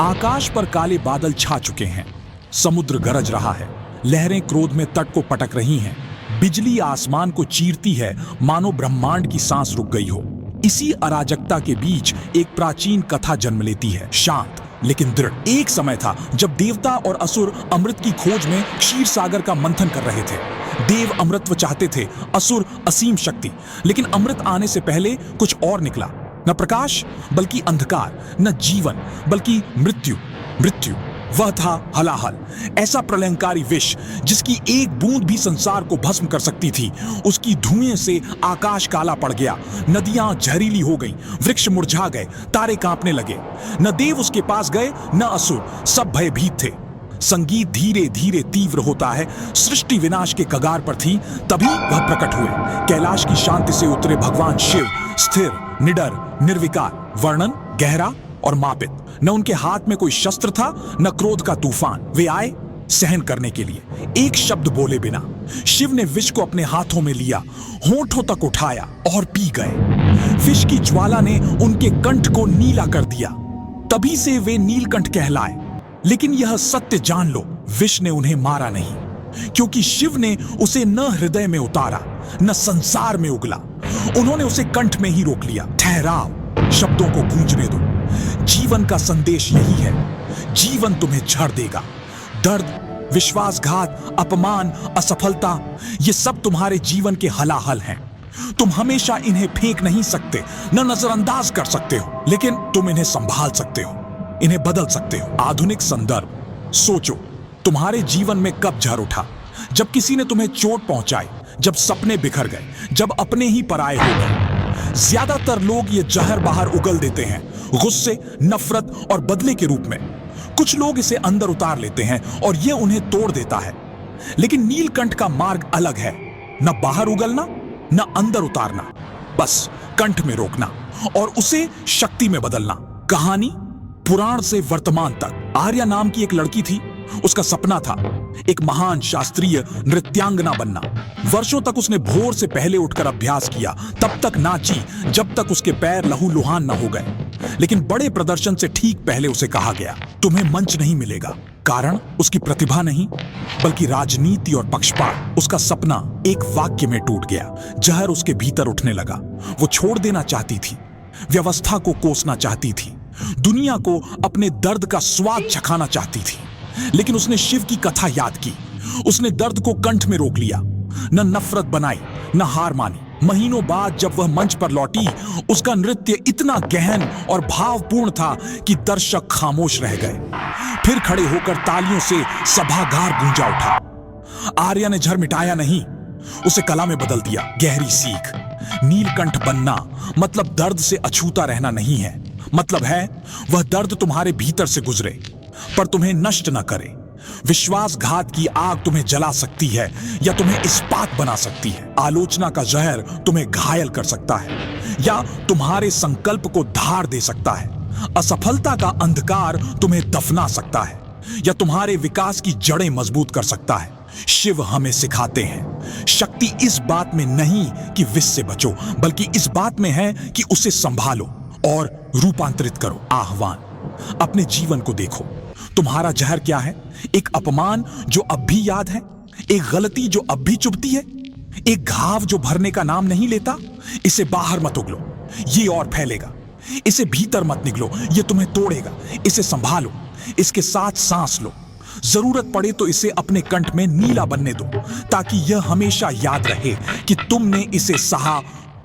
आकाश पर काले बादल छा चुके हैं, समुद्र गरज रहा है, लहरें क्रोध में तट को पटक रही हैं, बिजली आसमान को चीरती है मानो ब्रह्मांड की सांस रुक गई हो। इसी अराजकता के बीच एक प्राचीन कथा जन्म लेती है, शांत लेकिन दृढ़। एक समय था जब देवता और असुर अमृत की खोज में क्षीर सागर का मंथन कर रहे थे। देव अमृतत्व चाहते थे, असुर असीम शक्ति। लेकिन अमृत आने से पहले कुछ और निकला, न प्रकाश बल्कि अंधकार, न जीवन बल्कि मृत्यु। मृत्यु वह था हलाहल, ऐसा प्रलयंकारी विष जिसकी एक बूंद भी संसार को भस्म कर सकती थी। उसकी धुएं से आकाश काला पड़ गया, नदियां जहरीली हो गईं, वृक्ष मुरझा गए, तारे कांपने लगे। न देव उसके पास गए न असुर, सब भयभीत थे। संगीत धीरे धीरे तीव्र होता है, सृष्टि विनाश के कगार पर थी, तभी वह प्रकट हुए। कैलाश की शांति से उतरे भगवान शिव, स्थिर, निडर, निर्विकार, वर्णन गहरा और मापित। न उनके हाथ में कोई शस्त्र था, न क्रोध का तूफान। वे आए सहन करने के लिए, एक शब्द बोले बिना। शिव ने विष को अपने हाथों में लिया, होठों तक उठाया और पी गए। विष की ज्वाला ने उनके कंठ को नीला कर दिया, तभी से वे नीलकंठ कहलाए। लेकिन यह सत्य जान लो, विष ने उन्हें मारा नहीं, क्योंकि शिव ने उसे न हृदय में उतारा न संसार में उगला। उन्होंने उसे कंठ में ही रोक लिया। ठहराव, शब्दों को गूंजने दो। जीवन का संदेश यही है, जीवन तुम्हें झड़ देगा। दर्द, विश्वासघात, अपमान, असफलता, ये सब तुम्हारे जीवन के हलाहल हैं। तुम हमेशा इन्हें फेंक नहीं सकते, न नजरअंदाज कर सकते हो, लेकिन तुम इन्हें संभाल सकते हो, इन्हें बदल सकते हो। आधुनिक संदर्भ, सोचो तुम्हारे जीवन में कब झड़ उठा? जब किसी ने तुम्हें चोट पहुंचाई, जब सपने बिखर गए, जब अपने ही पराये हो गए। ज्यादातर लोग ये जहर बाहर उगल देते हैं, गुस्से, नफरत और बदले के रूप में। कुछ लोग इसे अंदर उतार लेते हैं और ये उन्हें तोड़ देता है। लेकिन नीलकंठ का मार्ग अलग है, न बाहर उगलना न अंदर उतारना, बस कंठ में रोकना और उसे शक्ति में बदलना। कहानी पुराण से वर्तमान तक। आर्या नाम की एक लड़की थी, उसका सपना था एक महान शास्त्रीय नृत्यांगना बनना। वर्षों तक उसने भोर से पहले उठकर अभ्यास किया, तब तक नाची जब तक उसके पैर लहूलुहान न हो गए। लेकिन बड़े प्रदर्शन से ठीक पहले उसे कहा गया, तुम्हें मंच नहीं मिलेगा। कारण उसकी प्रतिभा नहीं, बल्कि राजनीति और पक्षपात। उसका सपना एक वाक्य में टूट गया। जहर उसके भीतर उठने लगा। वो छोड़ देना चाहती थी, व्यवस्था को कोसना चाहती थी, दुनिया को अपने दर्द का स्वाद चखाना चाहती थी। लेकिन उसने शिव की कथा याद की। उसने दर्द को कंठ में रोक लिया, न नफरत बनाई, न हार मानी। महीनों बाद जब वह मंच पर लौटी, उसका नृत्य इतना गहन और भावपूर्ण था कि दर्शक खामोश रह गए। फिर खड़े होकर तालियों से सभागार गूंजा उठा। आर्या ने झर मिटाया नहीं, उसे कला में बदल दिया। गहरी सीख, नीलकंठ बनना मतलब दर्द से अछूता रहना नहीं है। मतलब है वह दर्द तुम्हारे भीतर से गुजरे पर तुम्हें नष्ट न करे। विश्वासघात की आग तुम्हें जला सकती है या तुम्हें इस्पात बना सकती है। आलोचना का जहर तुम्हें घायल कर सकता है या तुम्हारे संकल्प को धार दे सकता है। असफलता का अंधकार तुम्हें दफना सकता है या तुम्हारे विकास की जड़ें मजबूत कर सकता है। शिव हमें सिखाते हैं, शक्ति इस बात में नहीं कि विष से बचो, बल्कि इस बात में है कि उसे संभालो और रूपांतरित करो। आह्वान, अपने जीवन को देखो। तुम्हारा जहर क्या है? एक अपमान जो अब भी याद है, एक गलती जो अब भी चुभती है, एक घाव जो भरने का नाम नहीं लेता। इसे बाहर मत उगलो, ये और फैलेगा। इसे भीतर मत निगलो, ये तुम्हें तोड़ेगा। इसे संभालो, इसके साथ सांस लो। जरूरत पड़े तो इसे अपने कंठ में नीला बनने दो, ताकि यह हमेशा याद रहे कि तुमने इसे सहा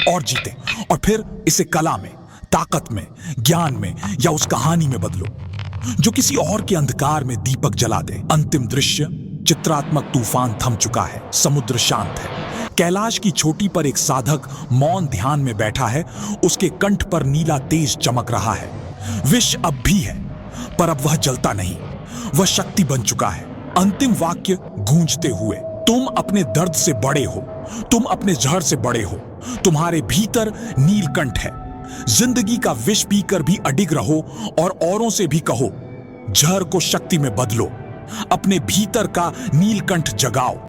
और जीते। और फिर इसे कला में, ताकत में, ज्ञान में या उस कहानी में बदलो जो किसी और के अंधकार में दीपक जला दे। अंतिम दृश्य, चित्रात्मक तूफान थम चुका है, समुद्र शांत है। कैलाश की चोटी पर एक साधक मौन ध्यान में बैठा है। उसके कंठ पर नीला तेज चमक रहा है। विष अब भी है, पर अब वह जलता नहीं, वह शक्ति बन चुका है। अंतिम वाक्य गूंजते हुए, तुम अपने दर्द से बड़े हो, तुम अपने जहर से बड़े हो, तुम्हारे भीतर नीलकंठ है। जिंदगी का विष पीकर भी अडिग रहो और औरों से भी कहो, जहर को शक्ति में बदलो, अपने भीतर का नीलकंठ जगाओ।